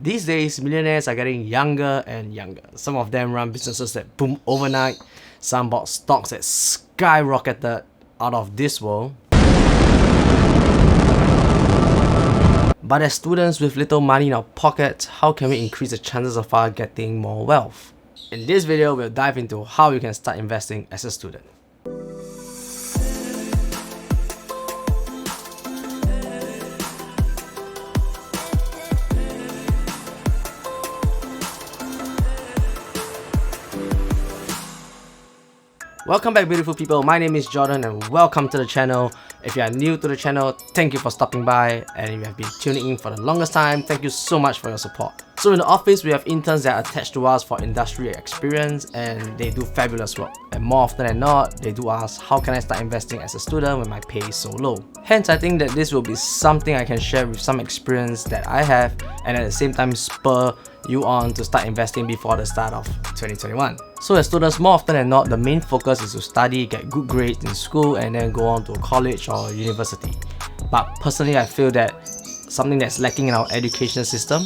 These days, millionaires are getting younger and younger. Some of them run businesses that boom overnight. Some bought stocks that skyrocketed out of this world. But as students with little money in our pockets, how can we increase the chances of our getting more wealth? In this video, we'll dive into how you can start investing as a student. Welcome back, beautiful people. My name is Jordan and welcome to the channel. If you are new to the channel, thank you for stopping by, and if you have been tuning in for the longest time, thank you so much for your support. So in the office, we have interns that are attached to us for industry experience, and they do fabulous work. And more often than not, they do ask, how can I start investing as a student when my pay is so low? Hence, I think that this will be something I can share with some experience that I have, and at the same time spur you on to start investing before the start of 2021. So as students, more often than not, the main focus is to study, get good grades in school, and then go on to college or university. But personally, I feel that something that's lacking in our education system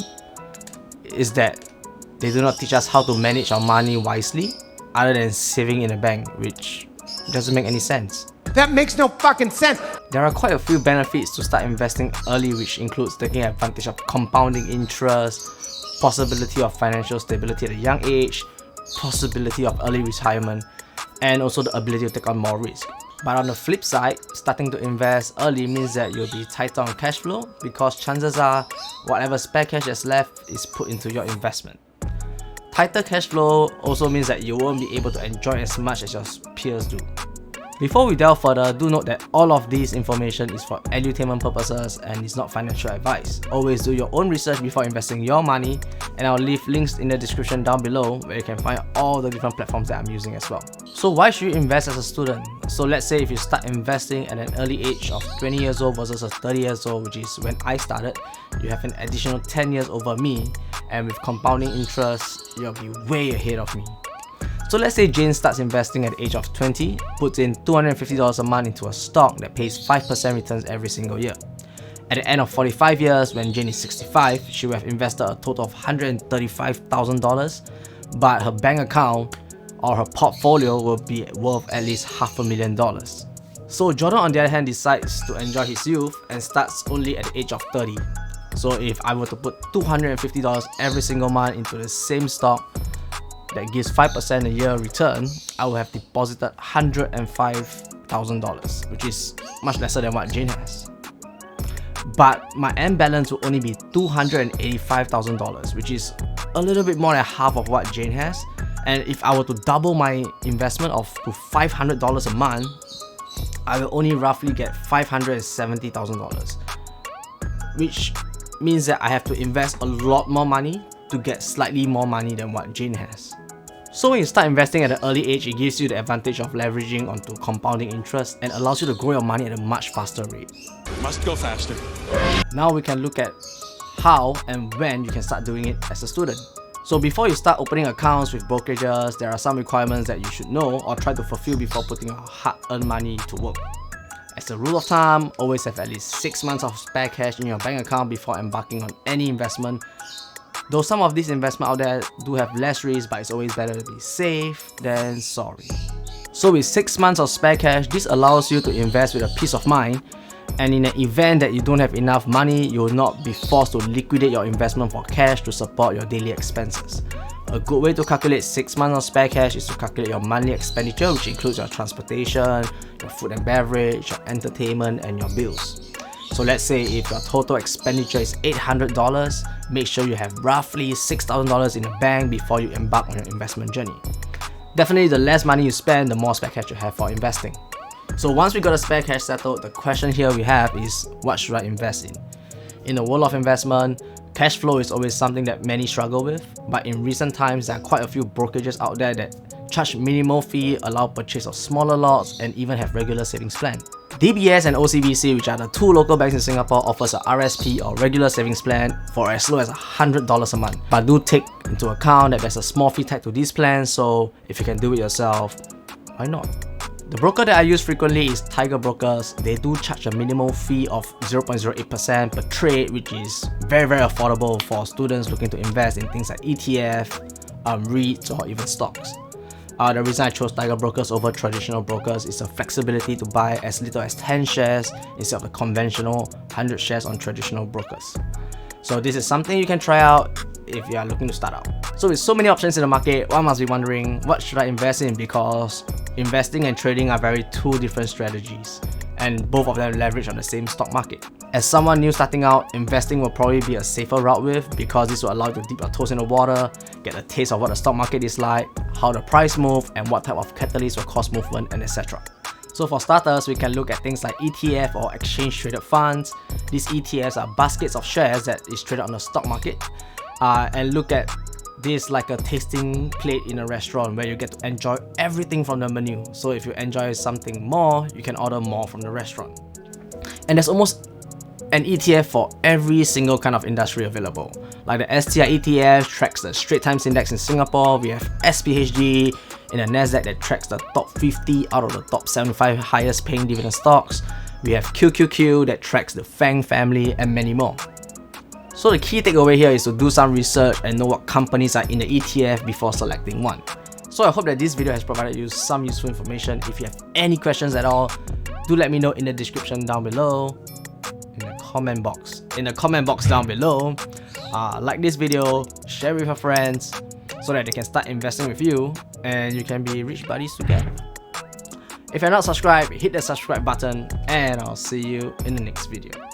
is that they do not teach us how to manage our money wisely other than saving in a bank, which doesn't make any sense. That makes no fucking sense! There are quite a few benefits to start investing early, which includes taking advantage of compounding interest, possibility of financial stability at a young age, possibility of early retirement, and also the ability to take on more risk. But on the flip side, starting to invest early means that you'll be tighter on cash flow, because chances are whatever spare cash that's left is put into your investment. Tighter cash flow also means that you won't be able to enjoy as much as your peers do. Before we delve further, do note that all of this information is for edutainment purposes and is not financial advice. Always do your own research before investing your money, and I'll leave links in the description down below where you can find all the different platforms that I'm using as well. So why should you invest as a student? So let's say if you start investing at an early age of 20 years old versus 30 years old, which is when I started, you have an additional 10 years over me, and with compounding interest, you'll be way ahead of me. So let's say Jane starts investing at the age of 20, puts in $250 a month into a stock that pays 5% returns every single year. At the end of 45 years, when Jane is 65, she will have invested a total of $135,000, but her bank account or her portfolio will be worth at least $500,000. So Jordan, on the other hand, decides to enjoy his youth and starts only at the age of 30. So if I were to put $250 every single month into the same stock that gives 5% a year return, I will have deposited $105,000, which is much lesser than what Jane has. But my end balance will only be $285,000, which is a little bit more than half of what Jane has. And if I were to double my investment to $500 a month, I will only roughly get $570,000, which means that I have to invest a lot more money to get slightly more money than what Jane has. So when you start investing at an early age, it gives you the advantage of leveraging onto compounding interest and allows you to grow your money at a much faster rate. Must go faster. Now we can look at how and when you can start doing it as a student. So before you start opening accounts with brokerages, there are some requirements that you should know or try to fulfill before putting your hard-earned money to work. As a rule of thumb, always have at least 6 months of spare cash in your bank account before embarking on any investment. Though some of these investments out there do have less risk, but it's always better to be safe than sorry. So with 6 months of spare cash, this allows you to invest with a peace of mind, and in an event that you don't have enough money, you will not be forced to liquidate your investment for cash to support your daily expenses. A good way to calculate 6 months of spare cash is to calculate your monthly expenditure, which includes your transportation, your food and beverage, your entertainment, and your bills. So let's say if your total expenditure is $800, make sure you have roughly $6,000 in the bank before you embark on your investment journey. Definitely, the less money you spend, the more spare cash you have for investing. So once we got the spare cash settled, the question here we have is, what should I invest in? In the world of investment, cash flow is always something that many struggle with, but in recent times, there are quite a few brokerages out there that charge minimal fee, allow purchase of smaller lots, and even have regular savings plan. DBS and OCBC, which are the two local banks in Singapore, offers a RSP or regular savings plan for as low as $100 a month. But do take into account that there's a small fee tag to these plans, so if you can do it yourself, why not? The broker that I use frequently is Tiger Brokers. They do charge a minimal fee of 0.08% per trade, which is very affordable for students looking to invest in things like ETF, REITs, or even stocks. The reason I chose Tiger Brokers over traditional brokers is the flexibility to buy as little as 10 shares instead of the conventional 100 shares on traditional brokers. So this is something you can try out if you are looking to start out. So with so many options in the market, one must be wondering, what should I invest in? Because investing and trading are very two different strategies, and both of them leverage on the same stock market. As someone new starting out, investing will probably be a safer route with, because this will allow you to dip your toes in the water, get a taste of what the stock market is like, how the price moves, and what type of catalyst will cause movement, and etc. So for starters, we can look at things like ETF or exchange traded funds. These ETFs are baskets of shares that is traded on the stock market, and look at this like a tasting plate in a restaurant where you get to enjoy everything from the menu. So if you enjoy something more, you can order more from the restaurant. And there's almost an ETF for every single kind of industry available. Like the STI ETF tracks the Straits Times Index in Singapore. We have SPHG in the Nasdaq that tracks the top 50 out of the top 75 highest paying dividend stocks. We have QQQ that tracks the FANG family, and many more. So the key takeaway here is to do some research and know what companies are in the ETF before selecting one. So I hope that this video has provided you some useful information. If you have any questions at all, do let me know in the description down below, in the comment box down below. Like this video, share with your friends so that they can start investing with you and you can be rich buddies together. If you're not subscribed, hit the subscribe button, and I'll see you in the next video.